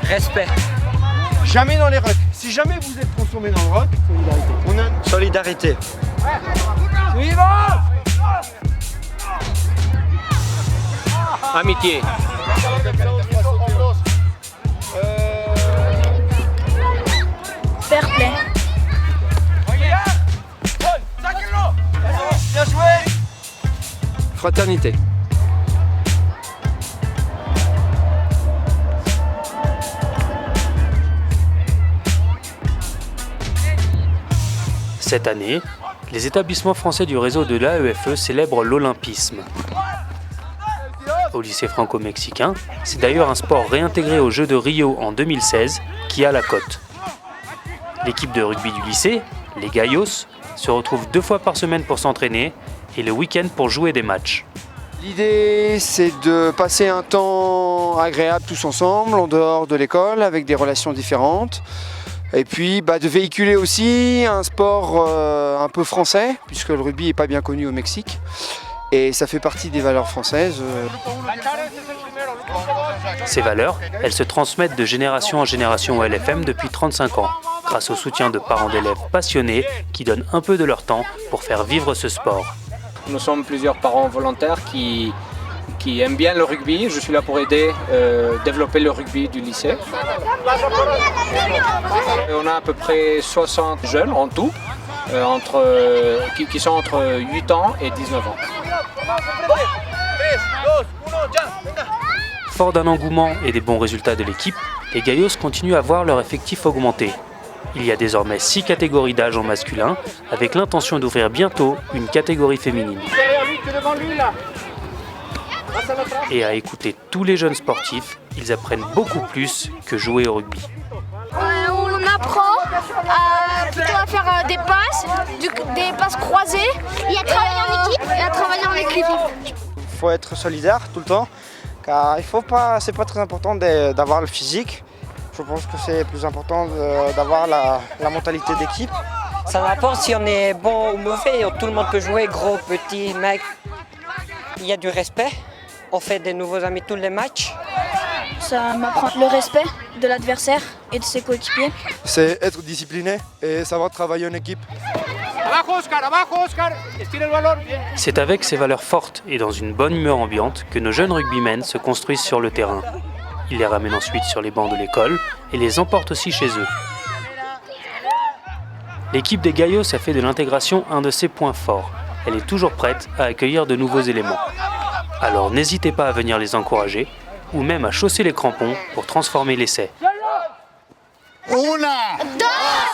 Respect. Jamais dans les rucks. Si jamais vous êtes consommé dans le ruck, on a Solidarité. Amitié. Fair play. Bien joué. Fraternité. Cette année, les établissements français du réseau de l'AEFE célèbrent l'olympisme. Au lycée franco-mexicain, c'est d'ailleurs un sport réintégré aux Jeux de Rio en 2016 qui a la cote. L'équipe de rugby du lycée, les Gallos, se retrouve 2 fois par semaine pour s'entraîner et le week-end pour jouer des matchs. L'idée, c'est de passer un temps agréable tous ensemble, en dehors de l'école, avec des relations différentes. Et puis de véhiculer aussi un sport un peu français, puisque le rugby n'est pas bien connu au Mexique. Et ça fait partie des valeurs françaises. Ces valeurs, elles se transmettent de génération en génération au LFM depuis 35 ans, grâce au soutien de parents d'élèves passionnés qui donnent un peu de leur temps pour faire vivre ce sport. Nous sommes plusieurs parents volontaires qui aiment bien le rugby. Je suis là pour aider à développer le rugby du lycée. On a à peu près 60 jeunes en tout, qui sont entre 8 ans et 19 ans. Fort d'un engouement et des bons résultats de l'équipe, les Gallos continuent à voir leur effectif augmenter. Il y a désormais 6 catégories d'âge en masculin, avec l'intention d'ouvrir bientôt une catégorie féminine. Et à écouter tous les jeunes sportifs, ils apprennent beaucoup plus que jouer au rugby. On apprend plutôt à faire des passes croisées, et à travailler en équipe. Il faut être solidaire tout le temps, car c'est pas très important d'avoir le physique. Je pense que c'est plus important d'avoir la mentalité d'équipe. Ça n'importe si on est bon ou mauvais, tout le monde peut jouer, gros, petit, mec. Il y a du respect, on fait des nouveaux amis tous les matchs. Ça m'apprend le respect de l'adversaire et de ses coéquipiers. C'est être discipliné et savoir travailler en équipe. C'est avec ces valeurs fortes et dans une bonne humeur ambiante que nos jeunes rugbymen se construisent sur le terrain. Ils les ramènent ensuite sur les bancs de l'école et les emportent aussi chez eux. L'équipe des Gallos a fait de l'intégration un de ses points forts. Elle est toujours prête à accueillir de nouveaux éléments. Alors n'hésitez pas à venir les encourager ou même à chausser les crampons pour transformer l'essai. Una, dos.